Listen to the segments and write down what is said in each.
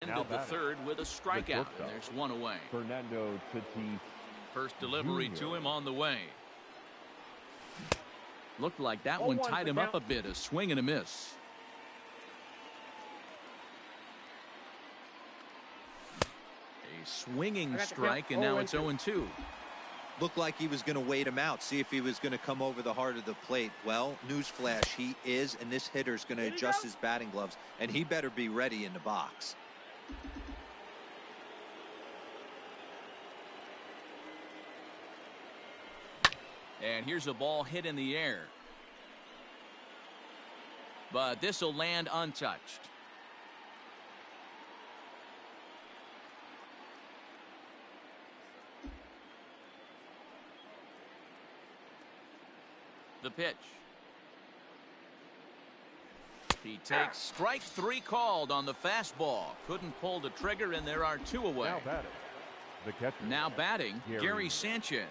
ended the third with a strikeout, and there's one away. Fernando Tatis. First delivery Jr. to him on the way. Looked like that one tied him up a bit. A swing and a miss. A swinging strike, and now it's 0-2. Looked like he was going to wait him out, see if he was going to come over the heart of the plate. Well, newsflash, he is, and this hitter's going to adjust his batting gloves, and he better be ready in the box. And here's a ball hit in the air. But this will land untouched. The pitch. He takes strike three called on the fastball. Couldn't pull the trigger, and there are two away. Now batting, Gary Sanchez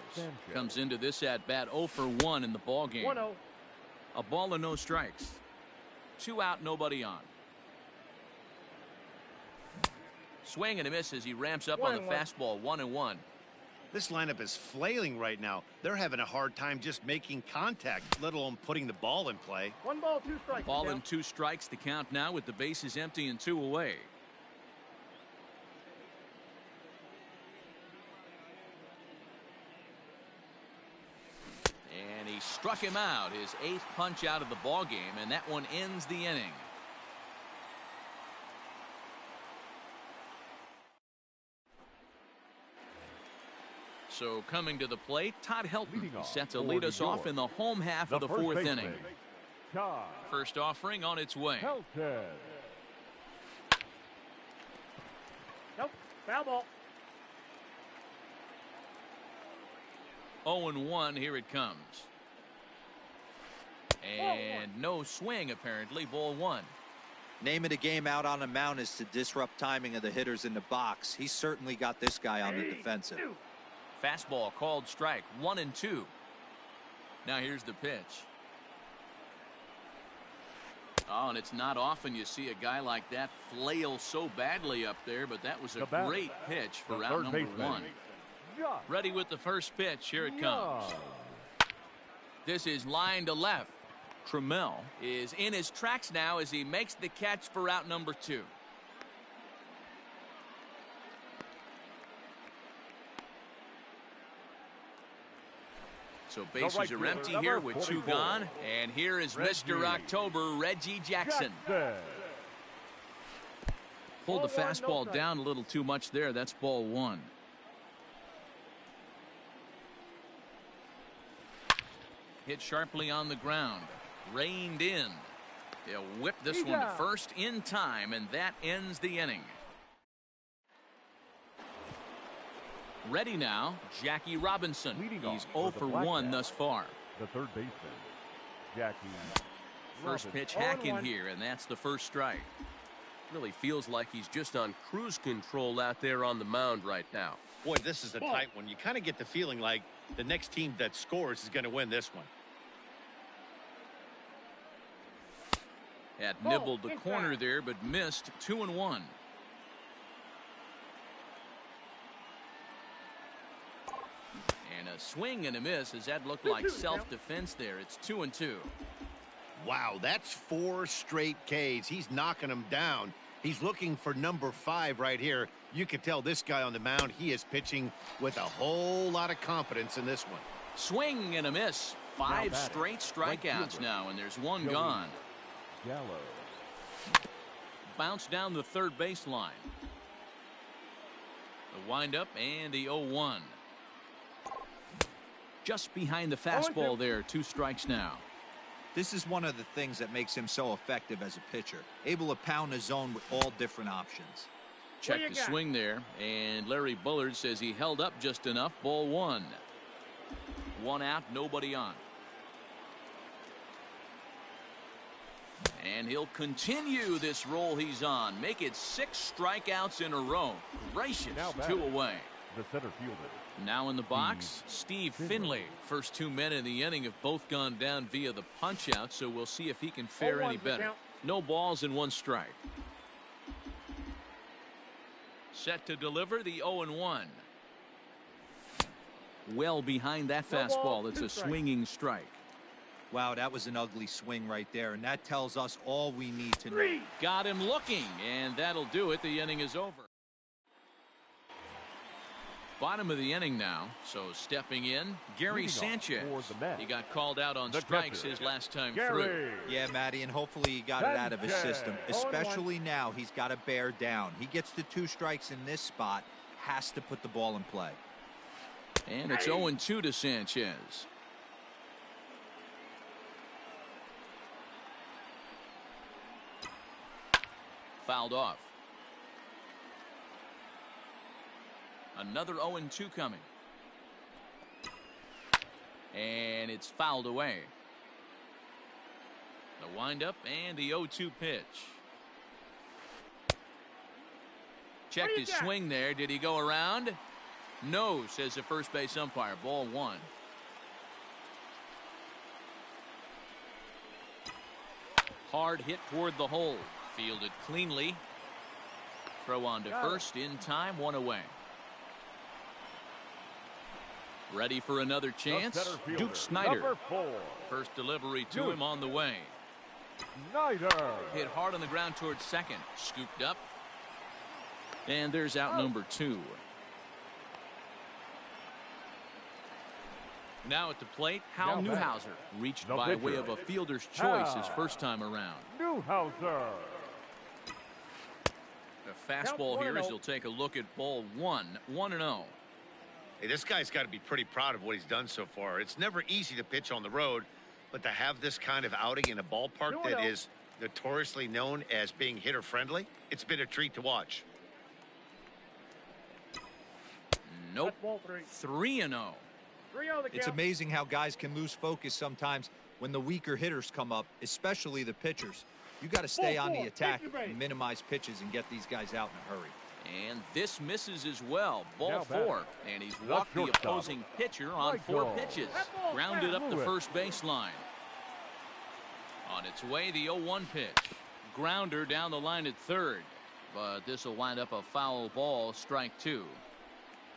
comes into this at bat 0 for 1 in the ball game. 1-0. A ball and no strikes. 2 out, nobody on. Swing and a miss as he ramps up on the fastball. 1-1. This lineup is flailing right now. They're having a hard time just making contact, let alone putting the ball in play. 1 ball, 2 strikes. Ball and 2 strikes the count now with the bases empty and 2 away. And he struck him out, his 8th punch out of the ball game, and that one ends the inning. So coming to the plate, Todd Helton set to lead us off in the home half of the 4th inning. First offering on its way. Nope, foul ball. 0-1, here it comes. And no swing apparently, ball 1. Name of the game out on the mound is to disrupt timing of the hitters in the box. He's certainly got this guy on the defensive. Fastball called strike, 1-2. Now here's the pitch. Oh, and it's not often you see a guy like that flail so badly up there, but that was a great pitch for out number 1. Ready with the first pitch. Here it comes. This is line to left. Trammell is in his tracks now as he makes the catch for out number 2. So bases are empty here with 2 gone. And here is Mr. October, Reggie Jackson. Pulled the fastball down a little too much there. That's ball 1. Hit sharply on the ground. Reined in. They'll whip this one to first in time, and that ends the inning. Ready now, Jackie Robinson. He's 0 for 1 thus far. The third baseman, Jackie. First pitch hack in here, and that's the first strike. Really feels like he's just on cruise control out there on the mound right now. Boy, this is a tight one. You kind of get the feeling like the next team that scores is going to win this one. Had nibbled the corner there, but missed. 2-1. And a swing and a miss as that looked like self-defense there. It's 2-2. Wow, that's 4 straight Ks. He's knocking them down. He's looking for number 5 right here. You can tell this guy on the mound, he is pitching with a whole lot of confidence in this one. Swing and a miss. 5 straight strikeouts now, and there's 1 gone. Gallo. Bounce down the third baseline. The windup and the 0-1. Just behind the fastball there. 2 strikes now. This is one of the things that makes him so effective as a pitcher. Able to pound the zone with all different options. Check the swing there, and Larry Bullard says he held up just enough. Ball 1. 1 out, nobody on. And he'll continue this roll he's on. Make it 6 strikeouts in a row. Gracious, 2 away. The center fielder. Now in the box, Steve Finley. First 2 men in the inning have both gone down via the punch out, so we'll see if he can fare any better. No balls and 1 strike. Set to deliver the 0-1. Well behind that fastball. It's a swinging strike. Wow, that was an ugly swing right there, and that tells us all we need to know. Got him looking, and that'll do it. The inning is over. Bottom of the inning now, so stepping in, Gary Sanchez. He got called out on strikes his last time through. Yeah, Matty, and hopefully he got it out of his system. Especially now, he's got to bear down. He gets the 2 strikes in this spot, has to put the ball in play. And it's 0-2 to Sanchez. Fouled off. Another 0-2 coming. And it's fouled away. The windup and the 0-2 pitch. Checked his swing there. Did he go around? No, says the first base umpire. Ball 1. Hard hit toward the hole. Fielded cleanly. Throw on to first in time. 1 away. Ready for another chance. Duke Snider. First delivery to him on the way. Snider. Hit hard on the ground towards second. Scooped up. And there's out number 2. Now at the plate, Hal Newhouser. Reached by way of a fielder's choice his first time around. Newhouser. A fastball here as he'll take a look at ball 1. 1-0. Hey, this guy's got to be pretty proud of what he's done so far. It's never easy to pitch on the road, but to have this kind of outing in a ballpark that is notoriously known as being hitter friendly, it's been a treat to watch. Nope. 3-0. It's amazing how guys can lose focus sometimes when the weaker hitters come up, especially the pitchers. You got to stay on the attack and minimize pitches and get these guys out in a hurry. And this misses as well. Ball 4. And he's walked the opposing pitcher on 4 pitches. Grounded up the first baseline. On its way, the 0-1 pitch. Grounder down the line at third. But this will wind up a foul ball. Strike 2.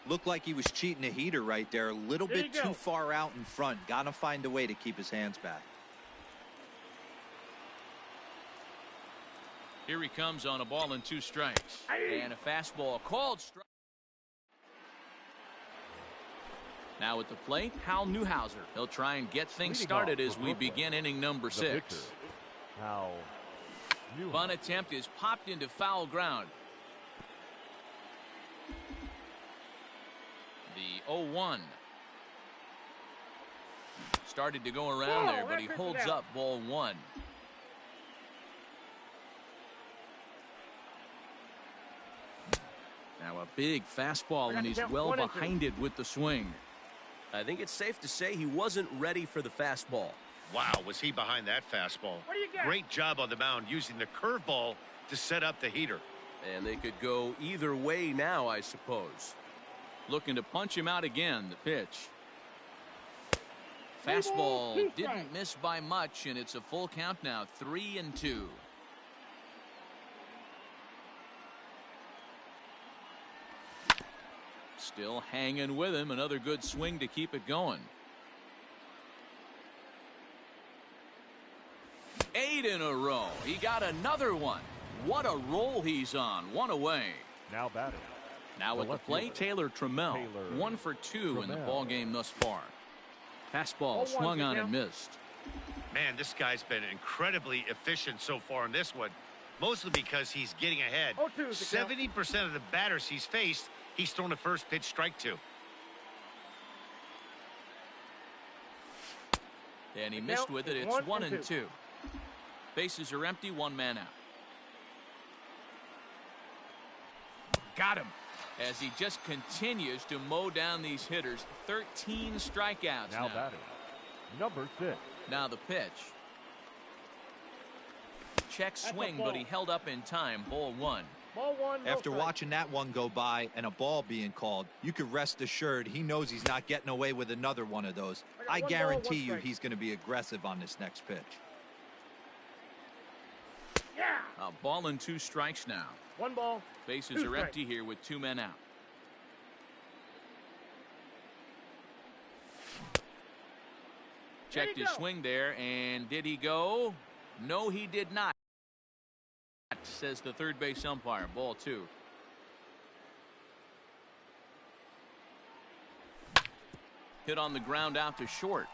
Looked like he was cheating a heater right there. A little bit too far out in front. Got to find a way to keep his hands back. Here he comes on a ball and 2 strikes. And a fastball called strike. Now at the plate, Hal Newhouser. He'll try and get things started as we begin inning number 6. Bunt attempt is popped into foul ground. The 0-1. Started to go around there, but he holds up ball 1. Now a big fastball, and he's well behind it with the swing. I think it's safe to say he wasn't ready for the fastball. Wow, was he behind that fastball. Great job on the mound using the curveball to set up the heater. And they could go either way now, I suppose. Looking to punch him out again. The pitch. Fastball didn't miss by much, and it's a full count now. 3-2. Still hanging with him. Another good swing to keep it going. 8 in a row. He got another one. What a roll he's on. 1 away. Now batting. Now at the plate, Taylor Trammell. 1 for 2 in the ball game thus far. Fastball swung on and missed. Man, this guy's been incredibly efficient so far in this one, mostly because he's getting ahead. 70% of the batters he's faced, he's thrown a first pitch strike to. And he missed with it. It's 1-2. Bases are empty. 1 man out. Got him. As he just continues to mow down these hitters. 13 strikeouts now. Batting. Number 6. Now the pitch. Check swing, but he held up in time. Ball 1. After watching that one go by and a ball being called, you could rest assured he knows he's not getting away with another one of those. I guarantee you he's going to be aggressive on this next pitch. A ball and 2 strikes now. 1 ball. Bases are empty here with 2 men out. Checked his swing there, and did he go? No, he did not, says the third base umpire. Ball 2. Hit on the ground out to short.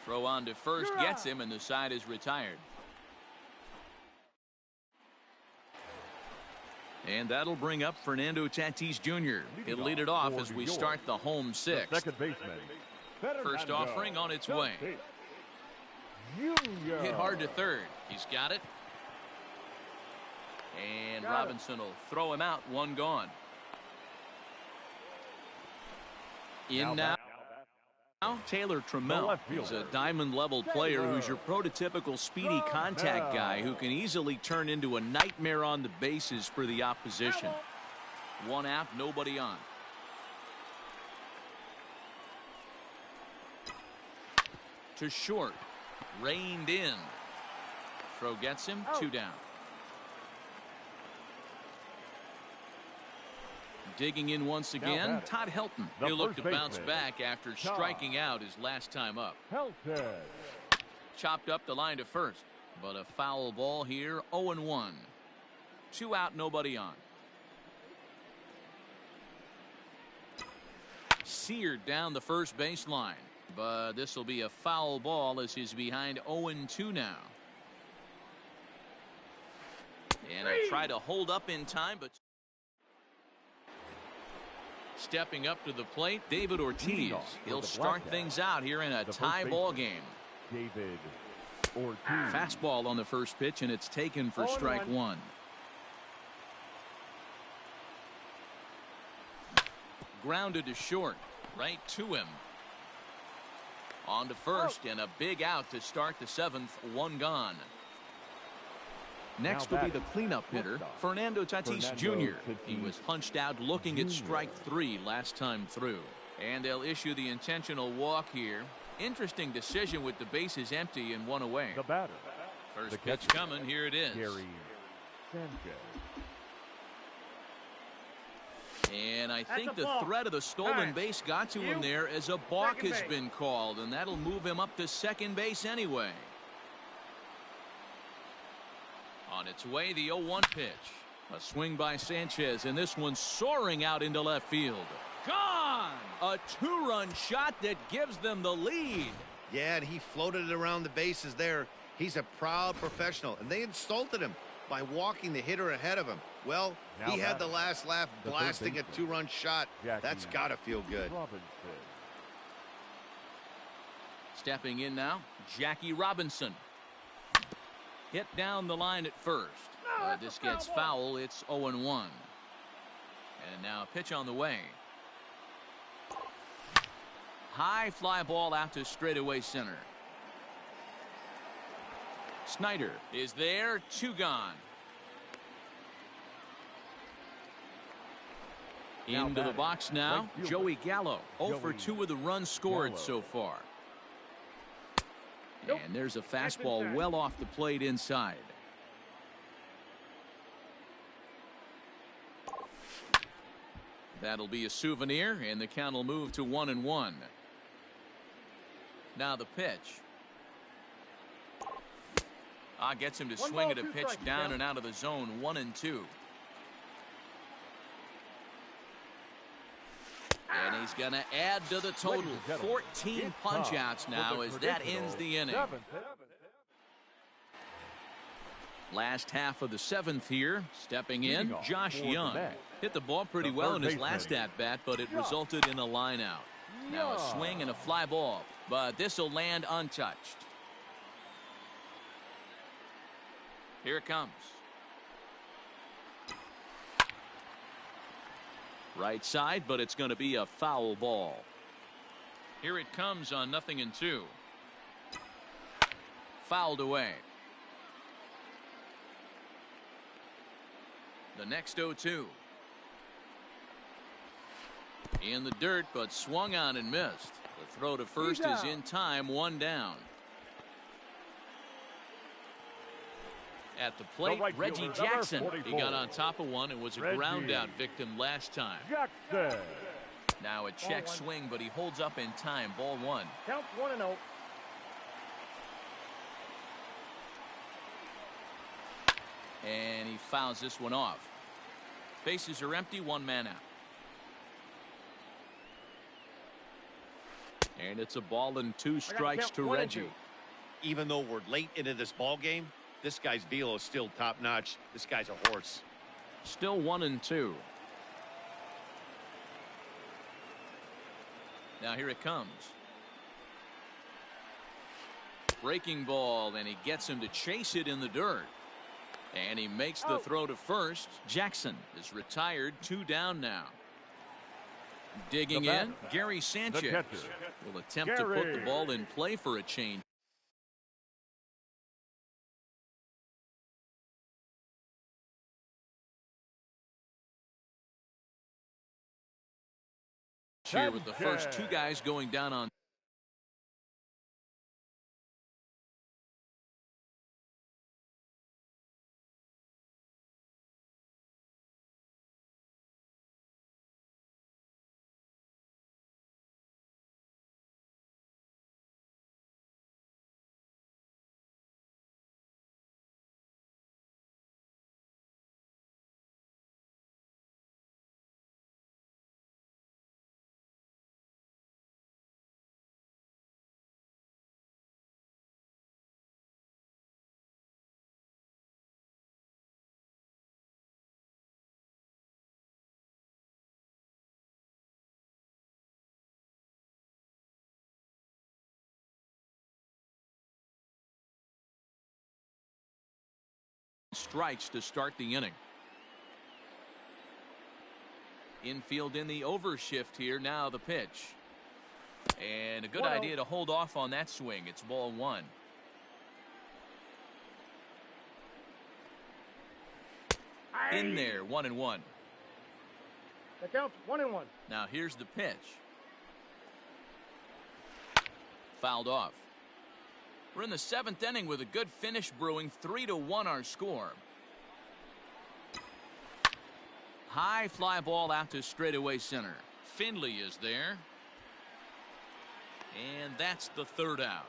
Throw on to first, gets him, and the side is retired. And that'll bring up Fernando Tatis Jr. He'll lead it off as we start the home 6th. Second baseman. First offering on its way. Hit hard to third. He's got it. And Robinson will throw him out. 1 gone. In now, Taylor Trammell. He's a diamond-level player who's your prototypical speedy contact guy who can easily turn into a nightmare on the bases for the opposition. 1 out, nobody on. To short. Reined in. Throw gets him. 2 down. Digging in once again, Todd Helton. He'll look to bounce back after striking out his last time up. Chopped up the line to first, but a foul ball here. 0-1. 2 out, nobody on. Seared down the first baseline, but this will be a foul ball as he's behind 0-2 now. And he'll try to hold up in time, but stepping up to the plate, David Ortiz. He'll start things out here in a tie ball game. David Ortiz. Fastball on the first pitch, and it's taken for strike 1. Grounded to short. Right to him. On to first, and a big out to start the 7th. 1 gone. Next will be the cleanup hitter, Fernando Tatis Jr. He was punched out looking at strike 3 last time through. And they'll issue the intentional walk here. Interesting decision with the bases empty and 1 away. The batter. First pitch coming. Here it is. Gary Sanchez. And I think the threat of the stolen base got to him there as a balk has been called, and that'll move him up to second base anyway. On its way, the 0-1 pitch. A swing by Sanchez, and this one soaring out into left field. Gone! A 2-run shot that gives them the lead. Yeah, and he floated it around the bases there. He's a proud professional, and they insulted him by walking the hitter ahead of him. Well, he had the last laugh blasting a 2-run shot. That's got to feel good. Stepping in now, Jackie Robinson. Hit down the line at first. This gets foul. It's 0-1. And now a pitch on the way. High fly ball out to straightaway center. Snyder is there. 2 gone. Into the box now, Joey Gallo. 0 for 2 with the runs scored so far. And there's a fastball well off the plate inside. That'll be a souvenir, and the count will move to 1-1. Now the pitch. Gets him to swing at a pitch down and out of the zone. 1-2. And he's going to add to the total. 14 punch-outs now as that ends the inning. Last half of the 7th here. Stepping in, Josh Young. Hit the ball pretty well in his last at-bat, but it resulted in a line-out. Now a swing and a fly ball, but this will land untouched. Here it comes. Right side, but it's going to be a foul ball. Here it comes on 0-2. Fouled away. The next 0-2. In the dirt, but swung on and missed. The throw to first is in time. 1 down. At the plate, right Reggie fielder, Jackson. number He 44. got on top of one and was a Reggie ground out victim last time. Jackson. Now a check swing, but he holds up in time. Ball one. Count 1-0. And he fouls this one off. Bases are empty, one man out. And it's a ball and 2 strikes to Reggie. Even though we're late into this ball game, this guy's velo is still top notch. This guy's a horse. Still 1-2. Now here it comes. Breaking ball, and he gets him to chase it in the dirt. And he makes the throw to first. Jackson is retired, 2 down now. Digging in, Gary Sanchez will attempt to put the ball in play for a change. Here with the first 2 guys going down on. Strikes to start the inning. Infield in the overshift here. Now the pitch. And a good idea to hold off on that swing. It's ball 1. In there, 1-1. That counts 1-1. Now here's the pitch. Fouled off. We're in the 7th inning with a good finish brewing. 3-1 our score. High fly ball out to straightaway center. Finley is there. And that's the 3rd out.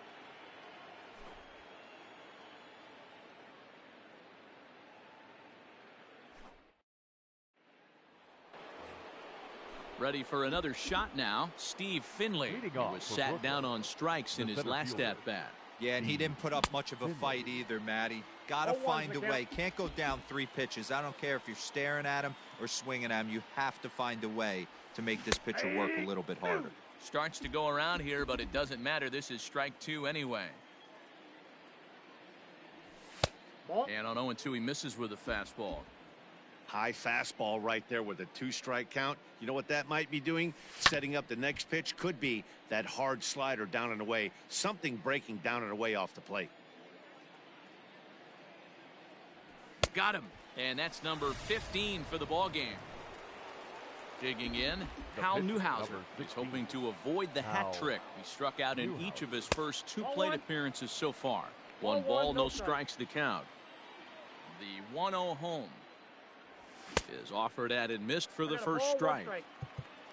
Ready for another shot now. Steve Finley. He was sat down on strikes in his last at bat. Yeah, and he didn't put up much of a fight either, Matty. Got to find a way. Can't go down 3 pitches. I don't care if you're staring at him or swinging at him. You have to find a way to make this pitcher work a little bit harder. Starts to go around here, but it doesn't matter. This is strike 2 anyway. And on 0-2, he misses with a fastball. High fastball right there with a 2-strike count. You know what that might be doing? Setting up the next pitch. Could be that hard slider down and away. Something breaking down and away off the plate. Got him. And that's number 15 for the ball game. Digging in, Hal Newhouser. He's hoping to avoid the hat trick. He struck out in each of his first 2 plate appearances so far. 1 ball, no strikes to count. The 1-0 home is offered at and missed for the first strike.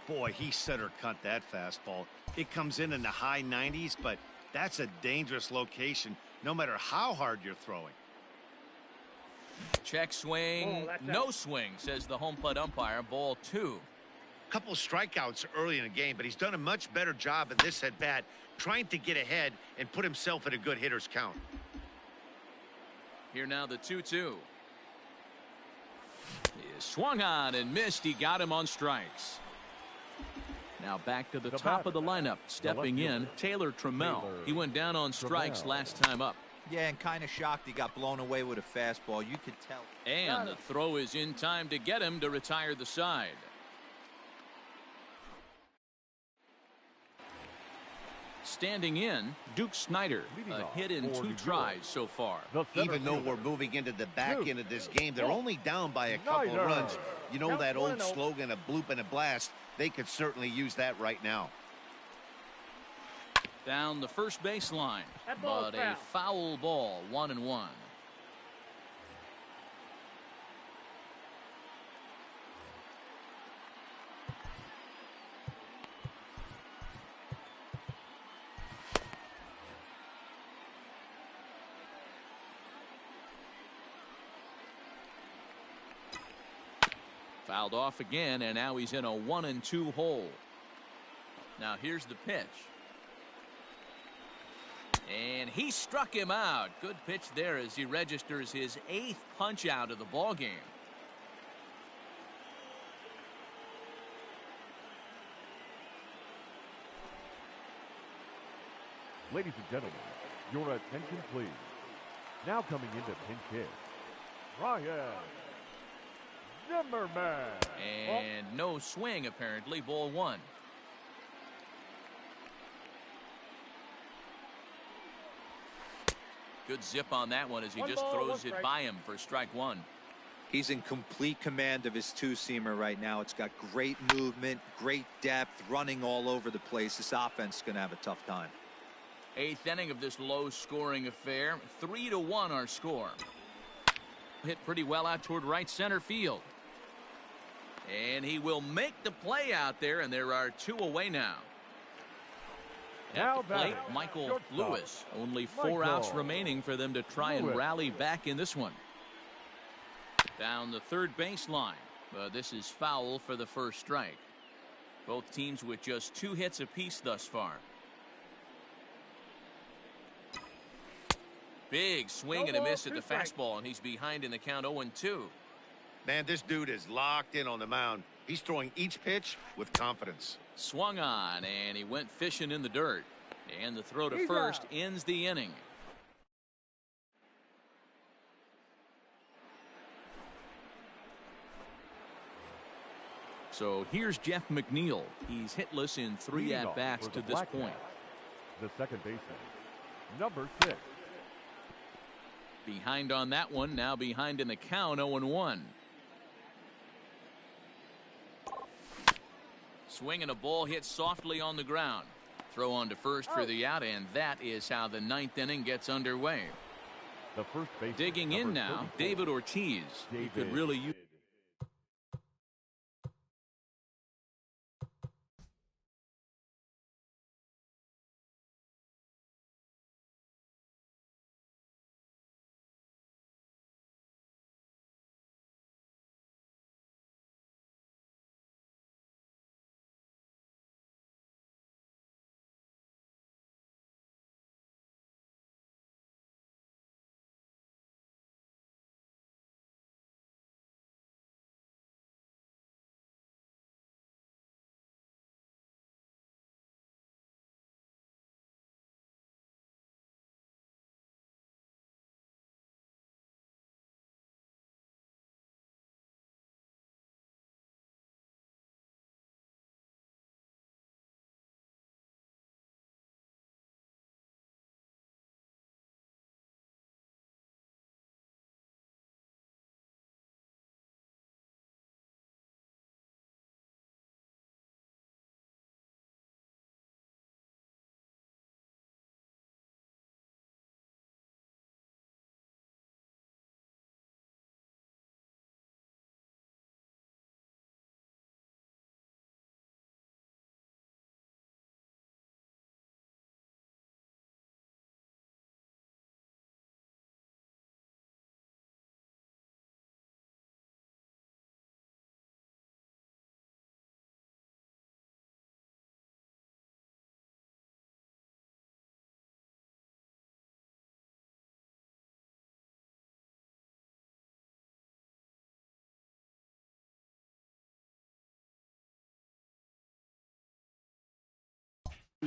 Boy, he center cut that fastball. It comes in the high 90s, but that's a dangerous location no matter how hard you're throwing. Check swing, no swing, says the home plate umpire. Ball 2. Couple strikeouts early in the game, but he's done a much better job in this at bat trying to get ahead and put himself in a good hitter's count. Here now the 2-2. He is swung on and missed. He got him on strikes. Now back to the top of the lineup. Stepping in, Taylor Trammell. He went down on strikes last time up. Yeah, and kind of shocked he got blown away with a fastball. You could tell. And the throw is in time to get him to retire the side. Standing in, Duke Snider. A hit in 2 tries so far. Even though we're moving into the back end of this game, they're only down by a couple of runs. You know that old slogan, a bloop and a blast? They could certainly use that right now. Down the first baseline, but a foul ball, 1-1. Fouled off again, and now he's in a 1-2 hole. Now here's the pitch. And he struck him out. Good pitch there as he registers his 8th punch out of the ball game. Ladies and gentlemen, your attention please. Now coming into pinch hit, Ryan Zimmerman. And no swing apparently. Ball 1. Good zip on that one as he just throws it by him for strike 1. He's in complete command of his two-seamer right now. It's got great movement, great depth, running all over the place. This offense is going to have a tough time. 8th inning of this low-scoring affair. 3-1 our score. Hit pretty well out toward right center field. And he will make the play out there, and there are 2 away now. At the plate, Michael Lewis. Only 4 outs remaining for them to try and rally back in this one. Down the third baseline. But this is foul for the first strike. Both teams with just 2 hits apiece thus far. Big swing and a miss at the fastball, and he's behind in the count 0-2. Man, this dude is locked in on the mound. He's throwing each pitch with confidence. Swung on, and he went fishing in the dirt. And the throw to first ends the inning. So here's Jeff McNeil. He's hitless in 3 at-bats to this point. The second baseman, number 6. Behind on that one, now behind in the count, 0-1. Swing and a ball hit softly on the ground. Throw on to first for the out, and that is how the 9th inning gets underway. The first baseman, digging in now, David Ortiz. He could really use.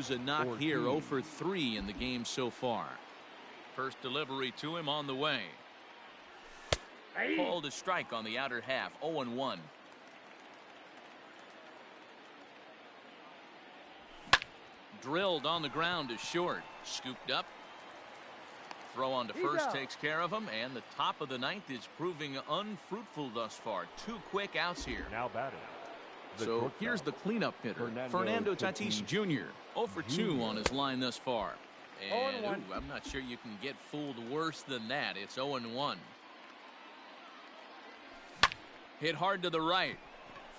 A knock here, 0 for 3 in the game so far. First delivery to him on the way. Called a strike on the outer half, 0-1. Drilled on the ground to short. Scooped up. Throw on to first takes care of him, and the top of the 9th is proving unfruitful thus far. 2 quick outs here. Now batting. So here's the cleanup hitter, Fernando Tatis Jr. 0 for 2 on his line thus far. And I'm not sure you can get fooled worse than that. It's 0-1. Hit hard to the right.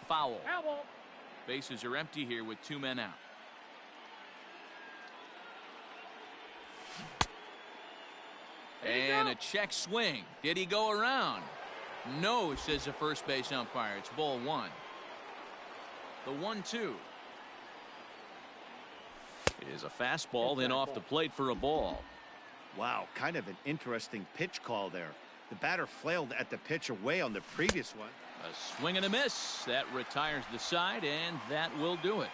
Foul. Bases are empty here with 2 men out. And a check swing. Did he go around? No, says the first base umpire. It's ball one. The 1-2 is a fastball, then off the plate for a ball. Wow, kind of an interesting pitch call there. The batter flailed at the pitch away on the previous one. A swing and a miss. That retires the side, and that will do it.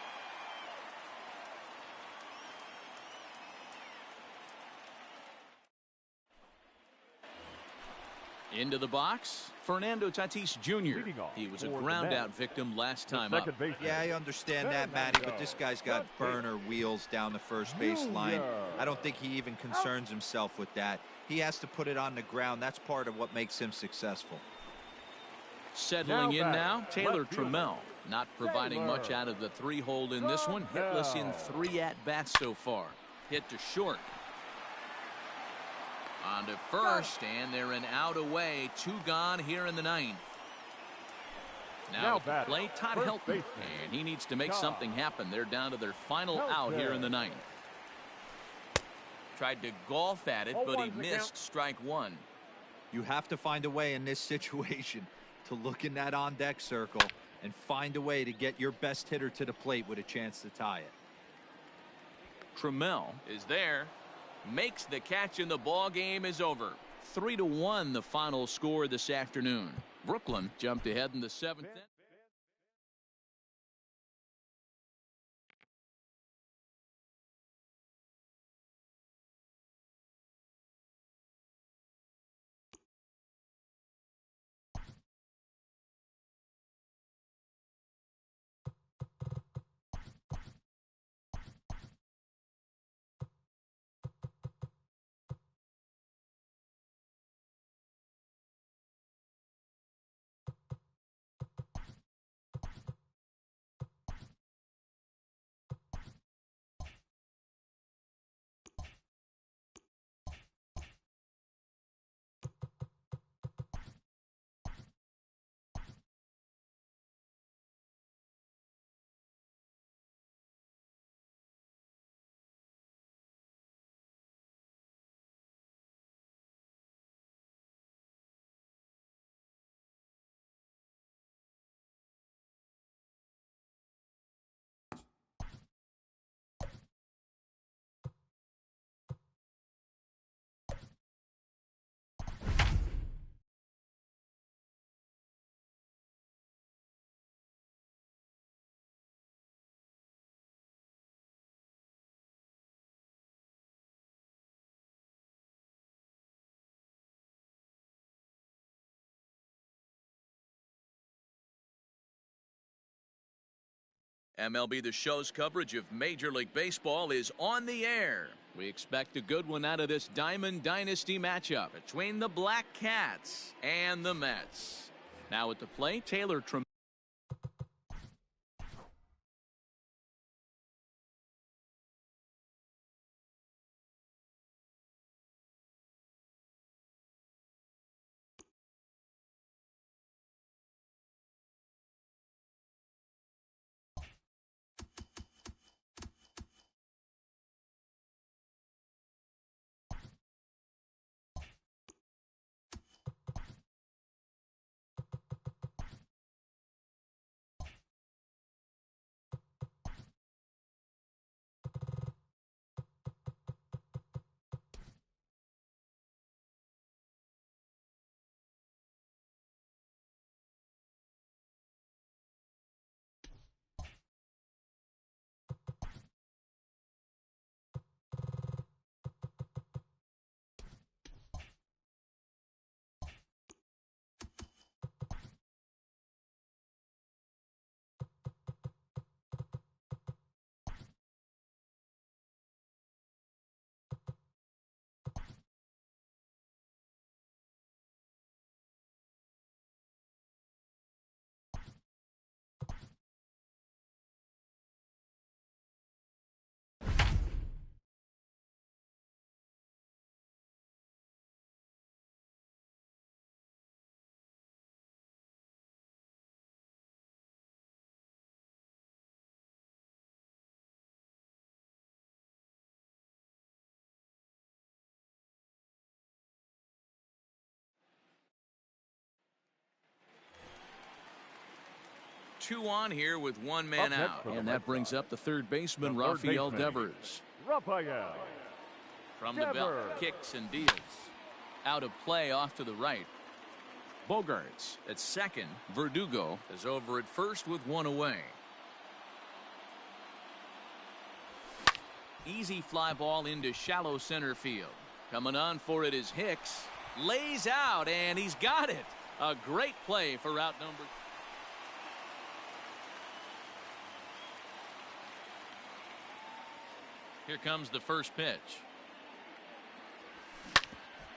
Into the box, Fernando Tatis Jr. He was a ground-out victim last time up. Yeah, I understand that, Matty, but this guy's got burner wheels down the first base line. I don't think he even concerns himself with that. He has to put it on the ground. That's part of what makes him successful. Settling in now, Taylor Trammell. Not providing much out of the 3-hole in this one. Hitless in 3 at-bats so far. Hit to short. On to first, and they're an out away. 2 gone here in the 9th. Now at the plate, Todd Helton, and he needs to make something happen. They're down to their final out here in the 9th. Tried to golf at it, but he missed strike 1. You have to find a way in this situation to look in that on-deck circle and find a way to get your best hitter to the plate with a chance to tie it. Trammell is there. Makes the catch, and the ball game is over. 3-1 the final score this afternoon. Brooklyn jumped ahead in the 7th. MLB The Show's coverage of Major League Baseball is on the air. We expect a good one out of this Diamond Dynasty matchup between the Black Cats and the Mets. Now at the plate, Taylor Trammell. 2 on here with 1 man out. And that brings up the third baseman, Rafael Devers. Rafael From the belt, kicks and deals. Out of play off to the right. Bogarts at second. Verdugo is over at first with 1 away. Easy fly ball into shallow center field. Coming on for it is Hicks. Lays out, and he's got it. A great play for route number. Here comes the first pitch.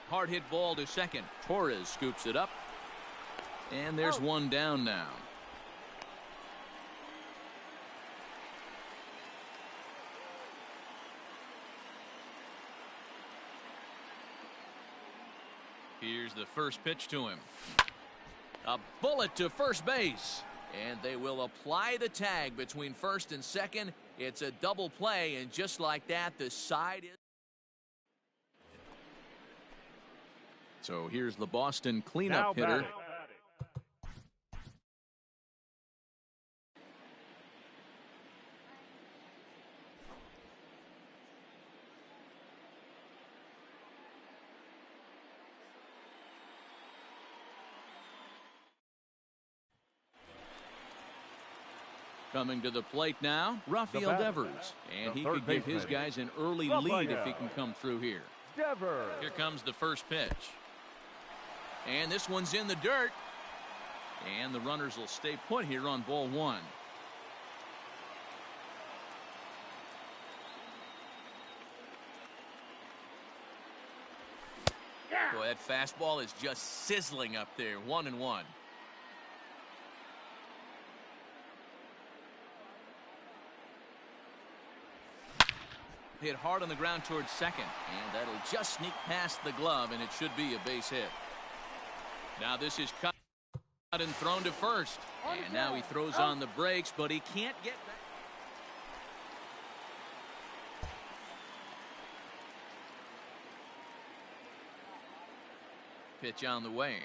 Hard hit ball to second. Torres scoops it up. And there's 1 down now. Here's the first pitch to him. A bullet to first base. And they will apply the tag between first and second. It's a double play, and just like that, the side is. So here's the Boston cleanup hitter. Coming to the plate now, Rafael Devers. And he could give his guys an early lead if he can come through here. Devers. Here comes the first pitch. And this one's in the dirt. And the runners will stay put here on ball 1. Boy, that fastball is just sizzling up there. 1-1. Hit hard on the ground towards second, and that'll just sneak past the glove, and it should be a base hit. Now this is cut and thrown to first, and now he throws on the brakes, but he can't get back. Pitch on the way.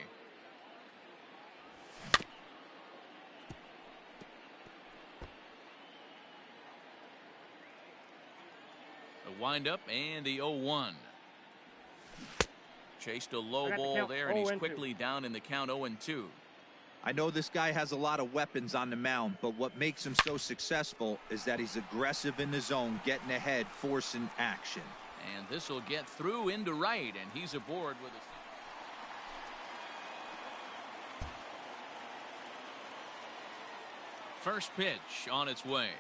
Windup and the 0-1. Chased a low ball there, and he's quickly down in the count 0-2. I know this guy has a lot of weapons on the mound, but what makes him so successful is that he's aggressive in the zone, getting ahead, forcing action. And this will get through into right, and he's aboard with a. First pitch on its way.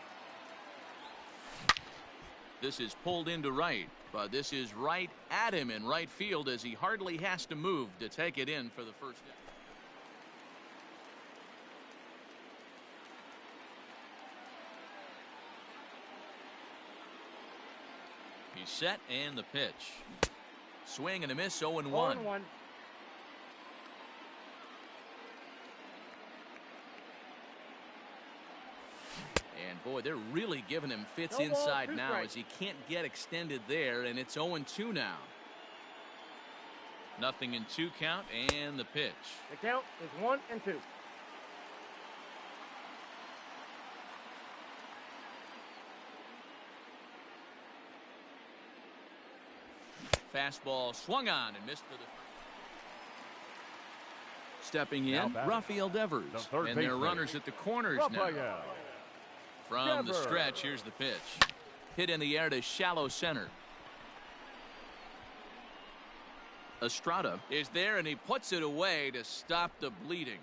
This is pulled into right, but this is right at him in right field as he hardly has to move to take it in for the first out. He's set, and the pitch. Swing and a miss, 0-1. And boy, they're really giving him fits inside now as he can't get extended there, and it's 0-2 now. Nothing in 2 count, and the pitch. The count is 1-2. Fastball swung on and missed for the. Stepping in, Rafael Devers, and their runners at the corners now. From the stretch, here's the pitch. Hit in the air to shallow center. Estrada is there, and he puts it away to stop the bleeding.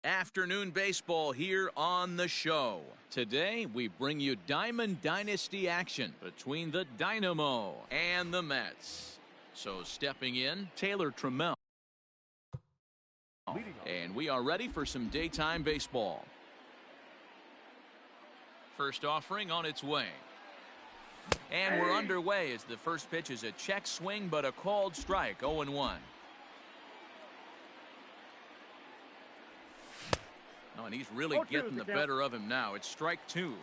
Afternoon baseball here on the show. Today we bring you Diamond Dynasty action between the Dynamo and the Mets. So stepping in, Taylor Trammell. And we are ready for some daytime baseball. First offering on its way. And we're underway as the first pitch is a check swing but a called strike, 0-1. Oh, and he's really getting the better of him now. It's strike 2.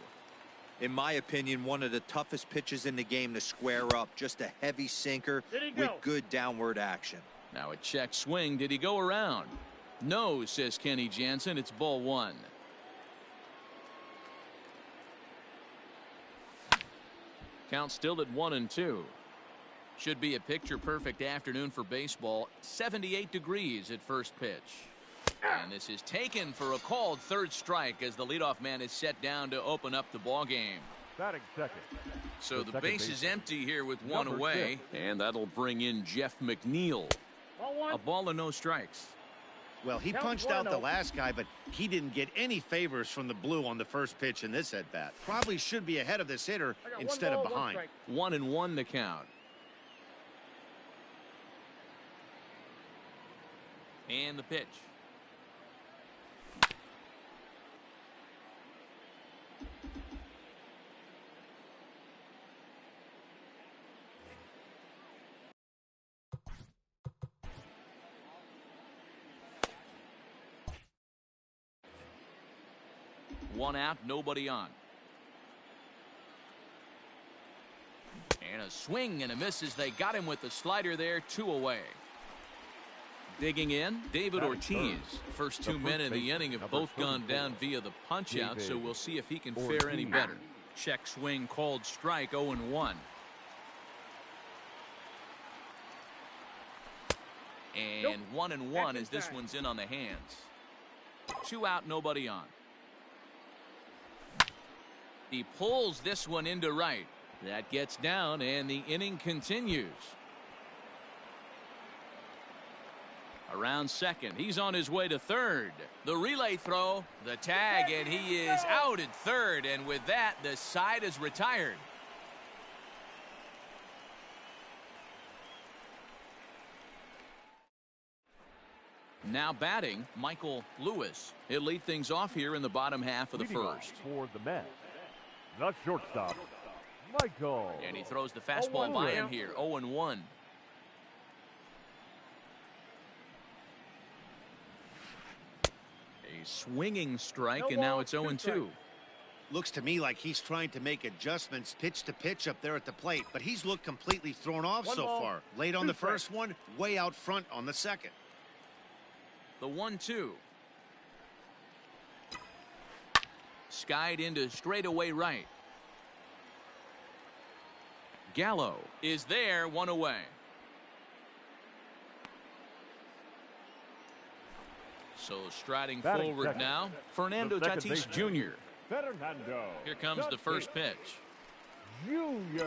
In my opinion, one of the toughest pitches in the game to square up. Just a heavy sinker with good downward action. Now a check swing. Did he go around? No, says Kenny Jansen. It's ball 1. Count still at 1-2. Should be a picture-perfect afternoon for baseball. 78 degrees at first pitch. And this is taken for a called third strike as the leadoff man is set down to open up the ball game. Batting second. So the base is empty here with one away, and that'll bring in Jeff McNeil. A ball and no strikes. Well, he punched out the last guy, but he didn't get any favors from the blue on the first pitch in this at-bat. Probably should be ahead of this hitter instead of behind. 1-1 the count. And the pitch. One out, nobody on. And a swing and a miss as they got him with the slider there, 2 away. Digging in, David Ortiz. First 2 men in the inning have both gone down via the punch out, so we'll see if he can fare any better. Check swing called strike, 0-1. And 1-1 as this one's in on the hands. 2 out, nobody on. He pulls this one into right. That gets down and the inning continues. Around second, he's on his way to third. The relay throw, the tag, and he is out at third, and with that the side is retired. Now batting, Michael Lewis. He'll lead things off here in the bottom half of the first. For the Mets, the shortstop, Michael. And he throws the fastball by him here, 0-1. A swinging strike, and now it's 0-2. Looks to me like he's trying to make adjustments pitch to pitch up there at the plate, but he's looked completely thrown off so far. Late on the first one, way out front on the second. The 1-2. Skied into straightaway right. Gallo is there, 1 away. So striding forward now, Fernando Tatis Jr. Here comes the first pitch. Junior.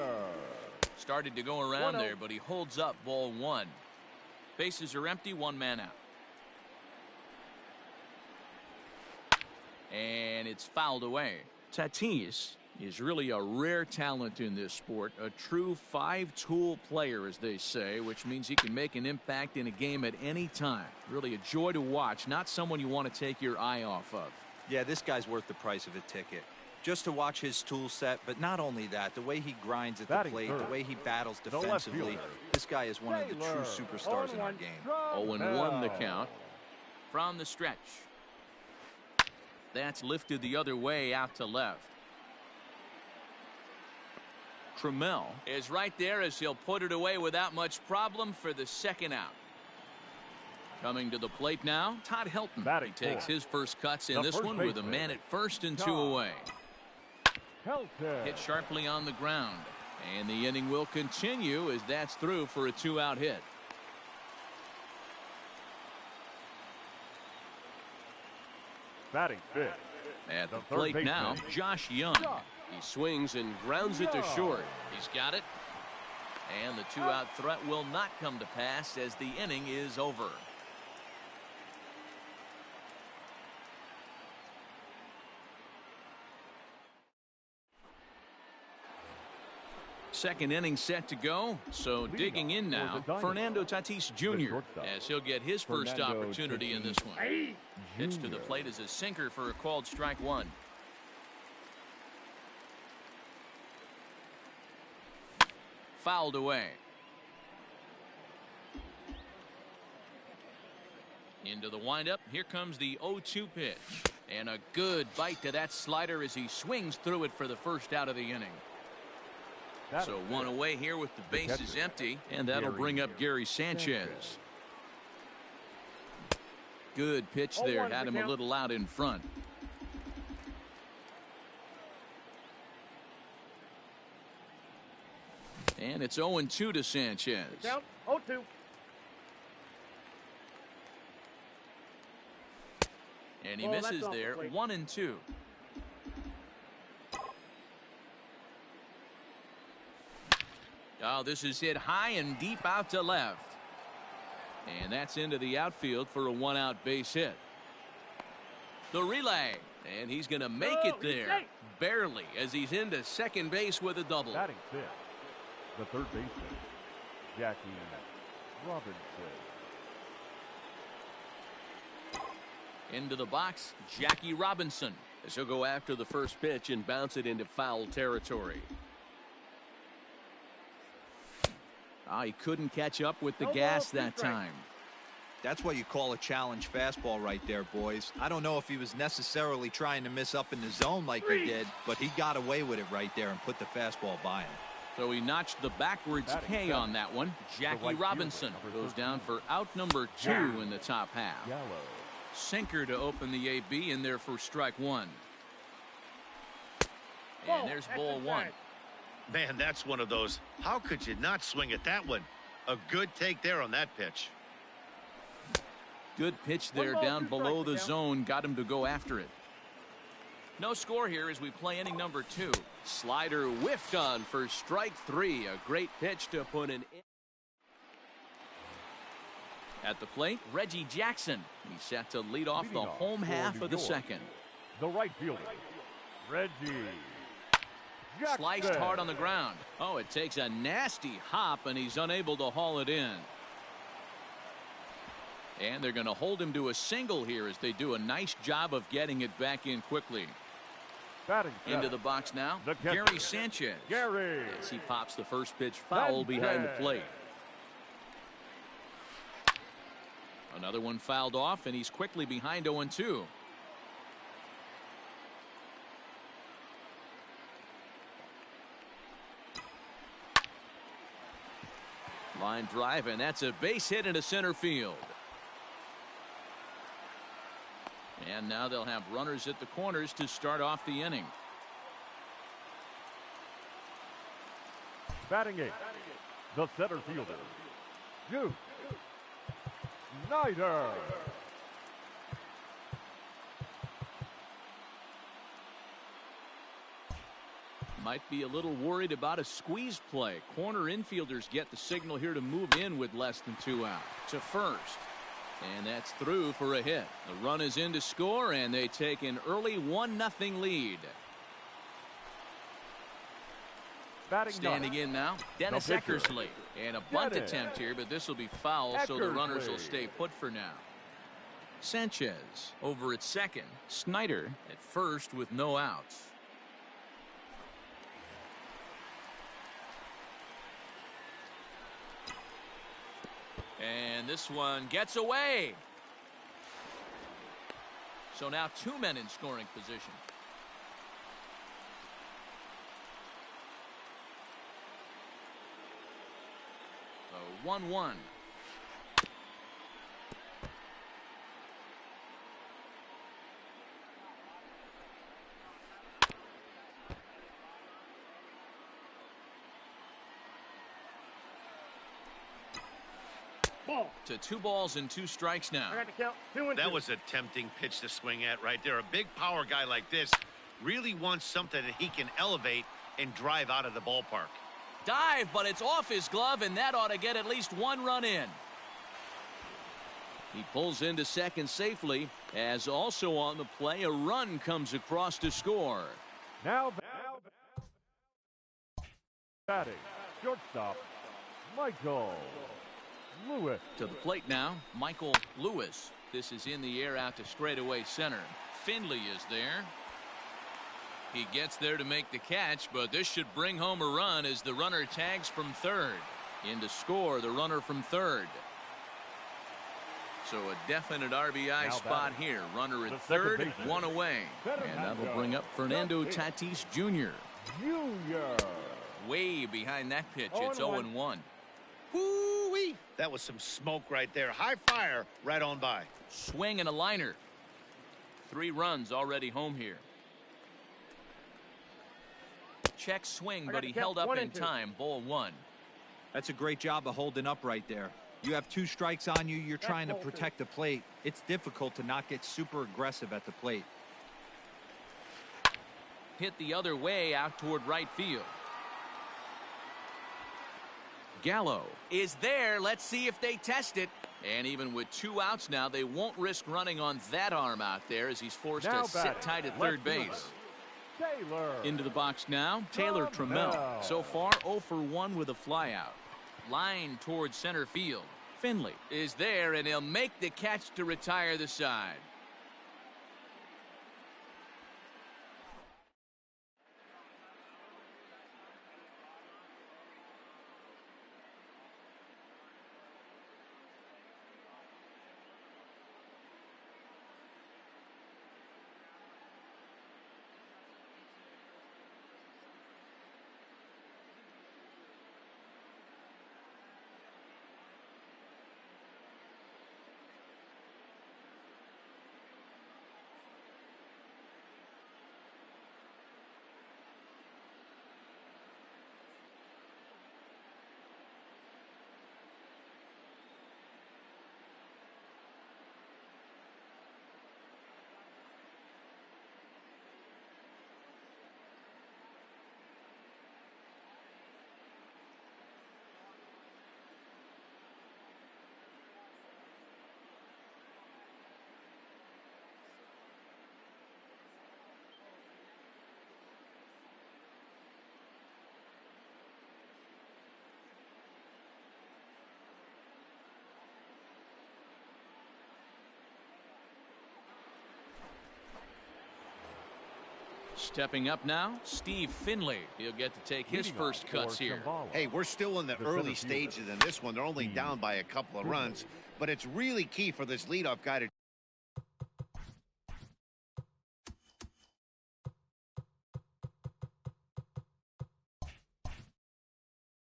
Started to go around there, but he holds up, ball 1. Bases are empty, 1 man out. And it's fouled away. Tatis is really a rare talent in this sport, a true 5-tool player, as they say, which means he can make an impact in a game at any time. Really a joy to watch, not someone you want to take your eye off of. Yeah, this guy's worth the price of a ticket. Just to watch his tool set, but not only that, the way he grinds at the plate, the way he battles defensively, this guy is one of the true superstars in our game. 0-1 the count. From the stretch. That's lifted the other way out to left. Trammell is right there as he'll put it away without much problem for the second out. Coming to the plate now, Todd Helton. He takes his first cuts in this one with a man at first and 2 away. Hit sharply on the ground. And the inning will continue as that's through for a 2-out hit. Batting fifth. At the plate now, Josh Young. He swings and grounds it to short. He's got it. And the 2-out threat will not come to pass as the inning is over. Second inning set to go. So digging in now, Fernando Tatis Jr. as he'll get his first opportunity in this one. Pitch to the plate is a sinker for a called strike one. Fouled away. Into the windup. Here comes the 0-2 pitch. And a good bite to that slider as he swings through it for the first out of the inning. So one away here with the bases empty, and that'll bring up Gary Sanchez. Good pitch there, had him a little out in front. And it's 0-2 to Sanchez. Count 0-2. And he misses there, 1-2. Oh, this is hit high and deep out to left. And that's into the outfield for a one-out base hit. The relay. And he's going to make it there. Barely, as he's into second base with a double. Batting fifth, the third baseman, Jackie Robinson. Into the box, Jackie Robinson. As he'll go after the first pitch and bounce it into foul territory. He couldn't catch up with the gas that time. That's what you call a challenge fastball right there, boys. I don't know if he was necessarily trying to miss up in the zone like he did, but he got away with it right there and put the fastball by him. So he notched the backwards K on that one. Jackie Robinson goes down for out number 2 in the top half. Sinker to open the AB in there for strike one. And there's ball one. Man, that's one of those. How could you not swing at that one? A good take there on that pitch. Good pitch there down below the zone. Got him to go after it. No score here as we play inning number 2. Slider whiffed on for strike 3. A great pitch to put an in. At the plate, Reggie Jackson. He's set to lead off the home half of the second. The right fielder, Reggie Jackson. Sliced hard on the ground. Oh, it takes a nasty hop, and he's unable to haul it in. And they're going to hold him to a single here as they do a nice job of getting it back in quickly. Into the box now, Gary Sanchez. As he pops the first pitch foul behind the plate. Another one fouled off, and he's quickly behind 0-2. Line drive, and that's a base hit into center field. And now they'll have runners at the corners to start off the inning. Batting eighth, the center fielder, Duke Snider. Might be a little worried about a squeeze play. Corner infielders get the signal here to move in with less than 2 out. To first. And that's through for a hit. The run is in to score, and they take an early 1-0 lead. Standing in now, Dennis Eckersley. And a bunt attempt here, but this will be foul, so the runners will stay put for now. Sanchez over at second. Snider at first with no outs. And this one gets away. So now 2 men in scoring position. So 1-1. To 2 balls and 2 strikes now. I got to count 2 and 2. That was a tempting pitch to swing at right there. A big power guy like this really wants something that he can elevate and drive out of the ballpark. Dive, but it's off his glove, and that ought to get at least 1 run in. He pulls into second safely, as also on the play, a run comes across to score. Now Batting, shortstop, Michael Lewis. To the plate now, Michael Lewis. This is in the air out to straightaway center. Finley is there. He gets there to make the catch, but this should bring home a run as the runner tags from third. In to score the runner from third. So a definite RBI spot here. Runner at third, one away. And that'll bring up Fernando Tatis Jr. Way behind that pitch. It's 0-1. Woo-wee. That was some smoke right there. High fire right on by. Swing and a liner. 3 runs already home here. Check swing, but he held up in time. Ball 1. That's a great job of holding up right there. You have 2 strikes on you. You're trying to protect the plate. It's difficult to not get super aggressive at the plate. Hit the other way out toward right field. Gallo is there. Let's see if they test it. And even with 2 outs now, they won't risk running on that arm out there as he's forced to sit tight at third base. Taylor. Into the box now, Taylor Trammell. So far 0 for 1 with a flyout. Line towards center field. Finley is there, and he'll make the catch to retire the side. Stepping up now, Steve Finley. He'll get to take his first cuts here. Hey, we're still in the early stages in this one. They're only down by a couple of runs, but it's really key for this leadoff guy to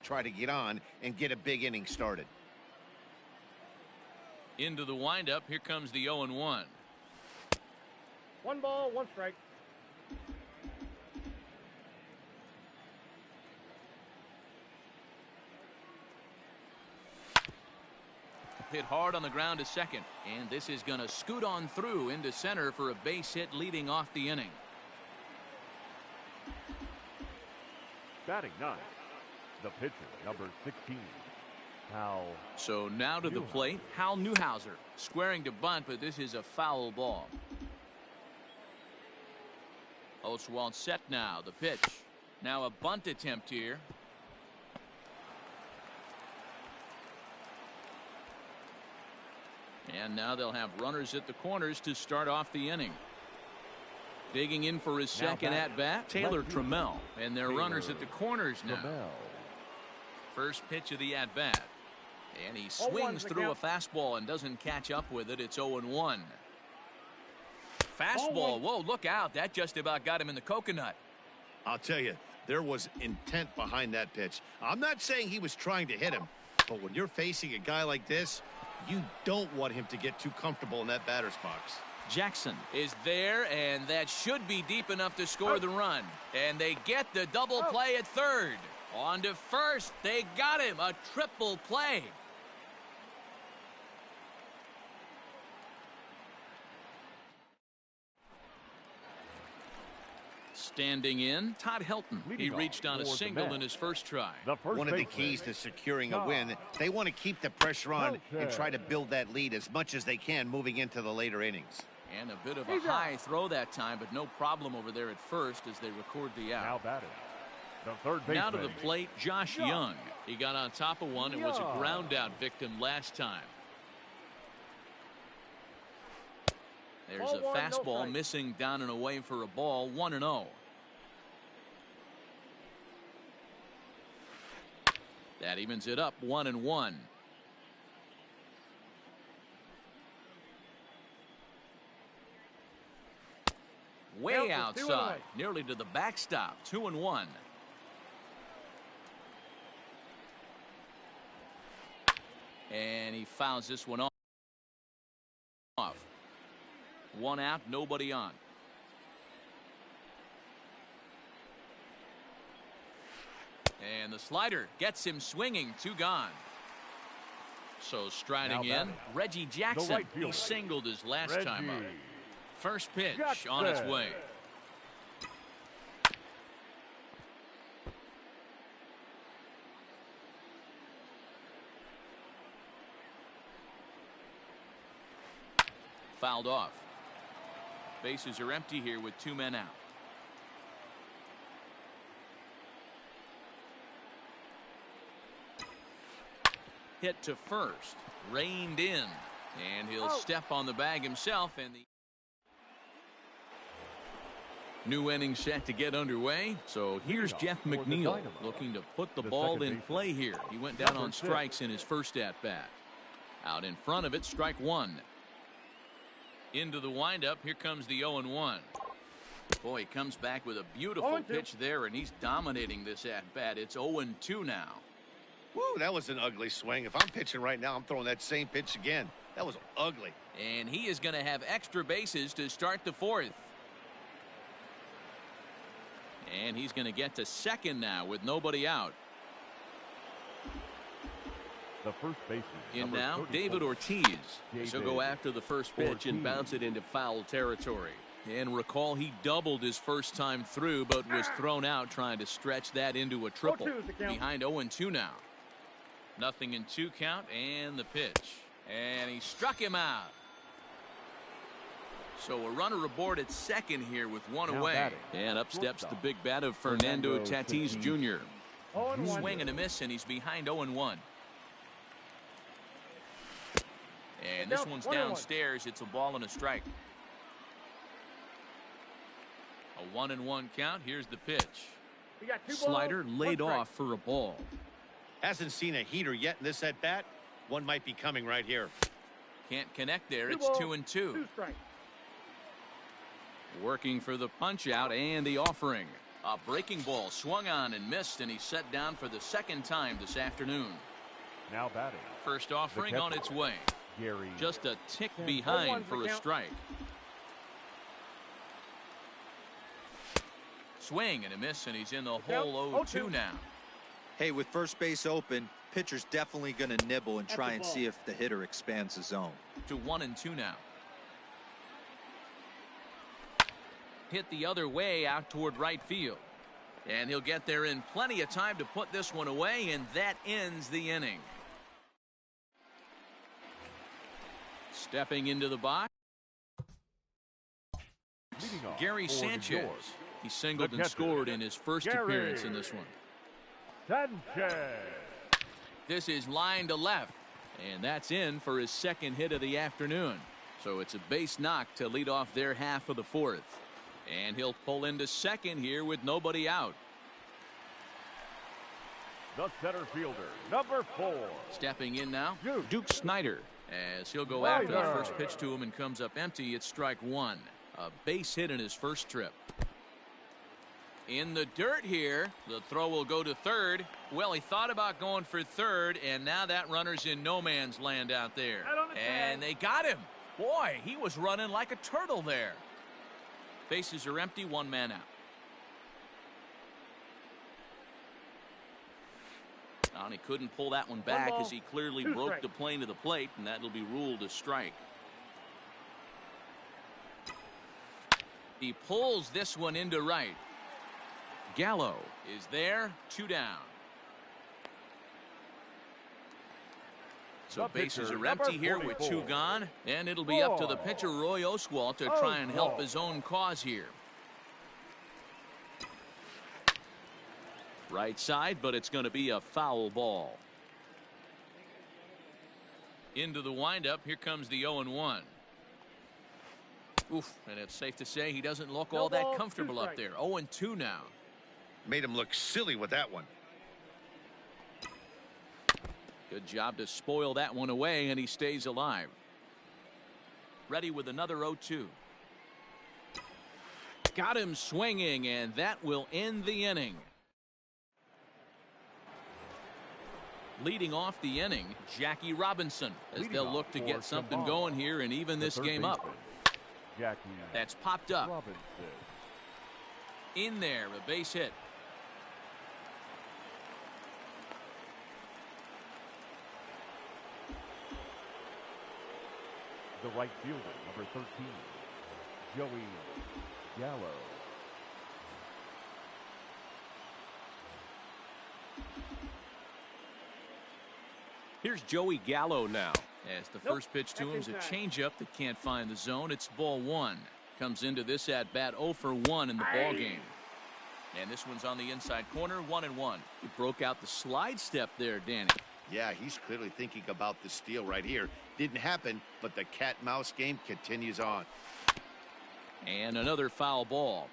try to get on and get a big inning started. Into the windup, here comes the 0-1. 1 ball, 1 strike. Hit hard on the ground to second, and this is going to scoot on through into center for a base hit leading off the inning. Batting 9, the pitcher, number 16, Hal. So now to the plate, Hal Newhouser squaring to bunt, but this is a foul ball. Oswalt set now. The pitch. Now a bunt attempt here. And now they'll have runners at the corners to start off the inning. Digging in for his second at-bat, Taylor Trammell. And their runners at the corners now. First pitch of the at-bat. And he swings through a fastball and doesn't catch up with it. It's 0-1. Fastball. Whoa, look out. That just about got him in the coconut. I'll tell you, there was intent behind that pitch. I'm not saying he was trying to hit him, but when you're facing a guy like this, you don't want him to get too comfortable in that batter's box. Jackson is there, and that should be deep enough to score the run. And they get the double play at third. On to first. They got him. A triple play. Standing in, Todd Helton. He reached on a single in his first try. One of the keys to securing a win, they want to keep the pressure on and try to build that lead as much as they can moving into the later innings. And a bit of a high throw that time, but no problem over there at first as they record the out. Now batting, The third baseman. Now to the plate, Josh Young. He got on top of one and was a ground out victim last time. There's a fastball missing down and away for a ball. 1-0. That evens it up 1-1. Way outside, nearly to the backstop. 2-1. And he fouls this one off. 1 out, nobody on. And the slider gets him swinging. 2 gone. So striding in, Reggie Jackson. Right, he singled his last time up. First pitch on its way. Fouled off. Bases are empty here with 2 men out. Hit to first, reined in, and he'll step on the bag himself. And the new inning set to get underway. So here's Jeff McNeil looking to put the ball in play here. He went down on strikes in his first at bat. Out in front of it, strike 1. Into the windup, here comes the 0-1. Boy, he comes back with a beautiful pitch there, and he's dominating this at bat. It's 0-2 now. Woo, that was an ugly swing. If I'm pitching right now, I'm throwing that same pitch again. That was ugly. And he is going to have extra bases to start the 4th. And he's going to get to second now with nobody out. The first baseman. In now, 34. David Ortiz. He'll go after the first pitch and bounce it into foul territory. And recall, he doubled his first time through, but was thrown out trying to stretch that into a triple. Behind 0-2 now. Nothing in 2 count, and the pitch. And he struck him out. So a runner aboard at second here with 1 away. Batting. And up steps the big bat of Fernando Tatis Jr. Swing and a miss, and he's behind 0-1. And this one's downstairs. It's a ball and a strike. A 1-1 count. Here's the pitch. Slider laid off for a ball. Hasn't seen a heater yet in this at bat. One might be coming right here. Can't connect there. It's 2-2. Working for the punch out and the offering. A breaking ball swung on and missed, and he's set down for the second time this afternoon. Now batting. First offering on its way. Gary. Just a tick behind for a strike. Swing and a miss, and he's in the hole 0-2 now. Hey, with first base open, pitcher's definitely going to nibble and try and see if the hitter expands the zone. To 1-2 now. Hit the other way out toward right field. And he'll get there in plenty of time to put this one away, and that ends the inning. Stepping into the box, Gary Sanchez. He singled and scored in his first appearance in this one. Sanchez. This is line to left, and that's in for his second hit of the afternoon. So it's a base knock to lead off their half of the 4th. And he'll pull into second here with nobody out. The center fielder, number 4. Stepping in now, Duke Snider. As he'll go after the first pitch to him and comes up empty. It's strike 1. A base hit in his first trip. In the dirt here. The throw will go to third. Well, he thought about going for third, and now that runner's in no man's land out there. And they got him. Boy, he was running like a turtle there. Bases are empty, 1 man out. And he couldn't pull that one back as he clearly broke the plane of the plate, and that'll be ruled a strike. He pulls this one into right. Gallo is there, 2 down. So bases are empty here with 2 gone, and it'll be up to the pitcher Roy Oswalt to try and help his own cause here. Right side, but it's going to be a foul ball. Into the windup. Here comes the 0-1. Oof, and it's safe to say he doesn't look all that comfortable up there. 0-2 now. Made him look silly with that one. Good job to spoil that one away, and he stays alive. Ready with another 0-2. Got him swinging, and that will end the inning. Leading off the inning, Jackie Robinson, as they'll look to get something going here and even this game up. That's popped up. In there, a base hit. The right fielder, number 13, Joey Gallo. Here's Joey Gallo now. As the first pitch to him is a changeup that can't find the zone. It's ball one. Comes into this at bat 0 for 1 in the ball game. And this one's on the inside corner, 1-1. He broke out the slide step there, Danny. Yeah, he's clearly thinking about the steal right here. Didn't happen, but the cat-mouse game continues on. And another foul ball.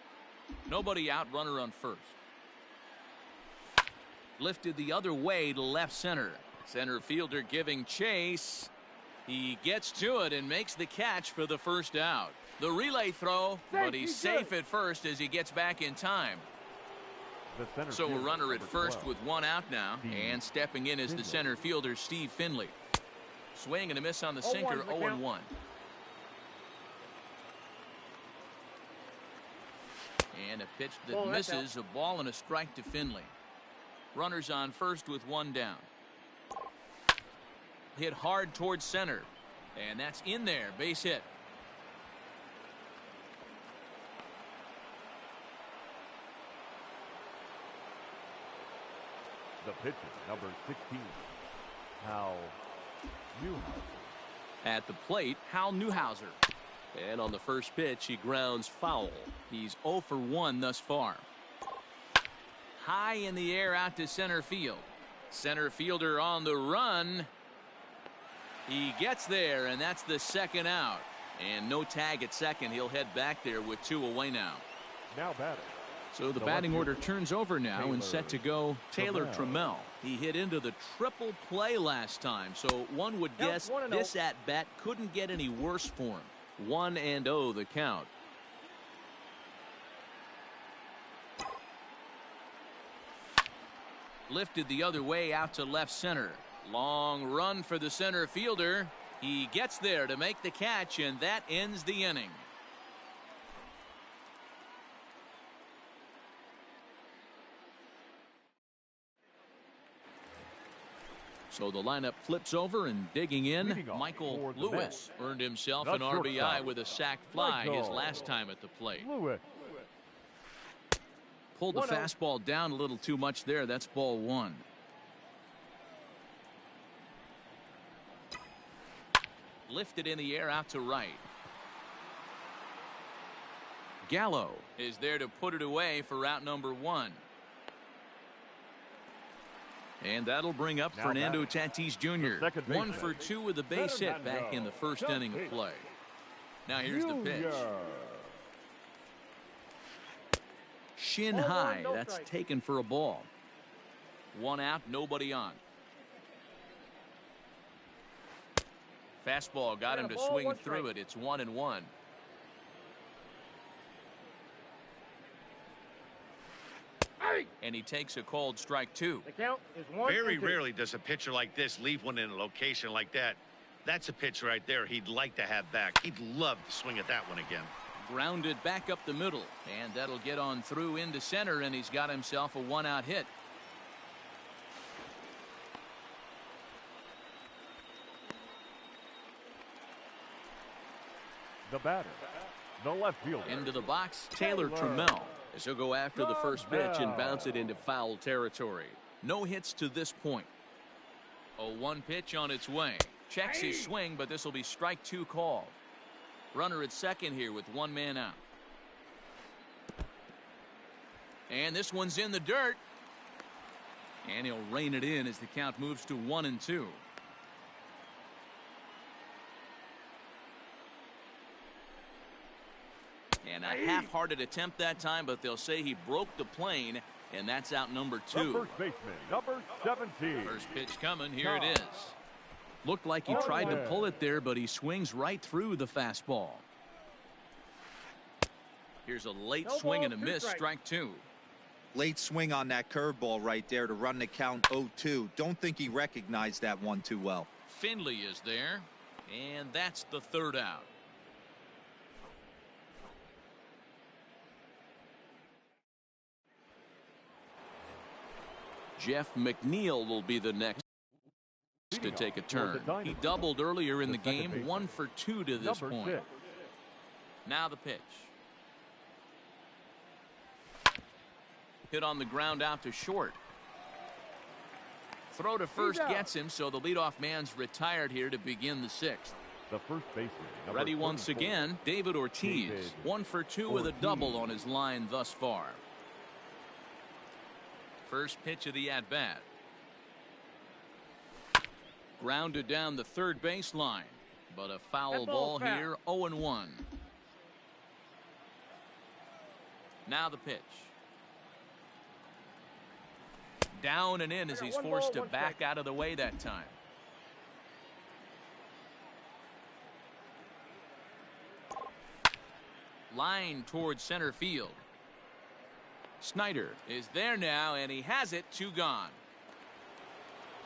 Nobody out, runner on first. Lifted the other way to left center. Center fielder giving chase. He gets to it and makes the catch for the first out. The relay throw, but he's safe at first as he gets back in time. So a runner at first with one out now, and stepping in is the center fielder, Steve Finley. Swing and a miss on the sinker, 0-1. And a pitch that misses, a ball and a strike to Finley. Runners on first with one down. Hit hard towards center, and that's in there, base hit. The pitcher, number 16, Hal Newhouser. At the plate, Hal Newhouser. And on the first pitch, he grounds foul. He's 0 for 1 thus far. High in the air out to center field. Center fielder on the run. He gets there, and that's the second out. And no tag at second. He'll head back there with 2 away now. Now batting. So the batting order turns over now and set to go Taylor Trammell. He hit into the triple play last time, so one would guess this at-bat couldn't get any worse for him. 1-0 the count. Lifted the other way out to left center. Long run for the center fielder. He gets there to make the catch, and that ends the inning. So the lineup flips over, and digging in, Michael Lewis earned himself an RBI with a sac fly his last time at the plate. Pulled the fastball down a little too much there. That's ball one. Lifted in the air out to right. Gallo is there to put it away for out number 1. And that'll bring up Fernando Tatis Jr. 1 for 2 with a base hit back in the first inning of play. Now here's the pitch. Shin high. That's taken for a ball. 1 out, nobody on. Fastball got him to swing through it. It's 1-1. And he takes a called strike 2. The count is 1-2. Very rarely does a pitcher like this leave one in a location like that. That's a pitch right there he'd like to have back. He'd love to swing at that one again. Grounded back up the middle, and that'll get on through into center, and he's got himself a 1-out hit. The batter, the left fielder. Into the box, Taylor Trammell. As he'll go after the first pitch and bounce it into foul territory. No hits to this point. A 1 pitch on its way. Checks his swing, but this will be strike 2 called. Runner at second here with 1 man out. And this one's in the dirt. And he'll rein it in as the count moves to 1-2. And a half-hearted attempt that time, but they'll say he broke the plane, and that's out number 2. The first baseman, number 17. First pitch coming. Here it is. Looked like he tried to pull it there, but he swings right through the fastball. Here's a late swing and a miss, strike 2. Late swing on that curveball right there to run the count 0-2. Don't think he recognized that one too well. Finley is there, and that's the third out. Jeff McNeil will be the next to take a turn. He doubled earlier in the game, 1 for 2 to this point. Now the pitch. Hit on the ground out to short. Throw to first gets him, so the leadoff man's retired here to begin the 6th. The first baseman. Ready once again, David Ortiz. 1 for 2 with a double on his line thus far. First pitch of the at-bat. Grounded down the third baseline, but a foul ball here, 0-1. Now the pitch. Down and in as he's forced to back out of the way that time. Line towards center field. Snyder is there now, and he has it. 2 gone.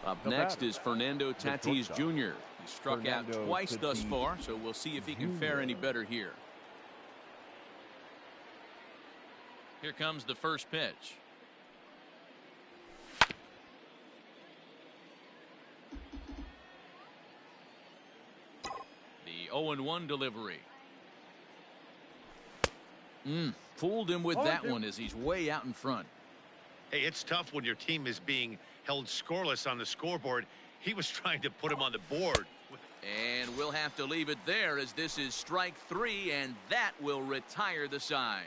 Up next is Fernando Tatis Jr. He struck out twice thus far, so we'll see if he can fare any better here. Here comes the first pitch. The 0-1 delivery. Fooled him with that one as he's way out in front. Hey, it's tough when your team is being held scoreless on the scoreboard. He was trying to put him on the board. And we'll have to leave it there as this is strike 3, and that will retire the side.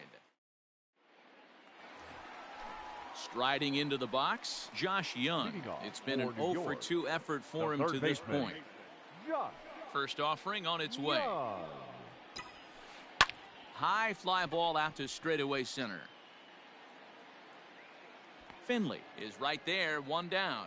Striding into the box, Josh Young. It's been an 0 for 2 effort for him to this point. First offering on its way. High fly ball out to straightaway center. Finley is right there, 1 down.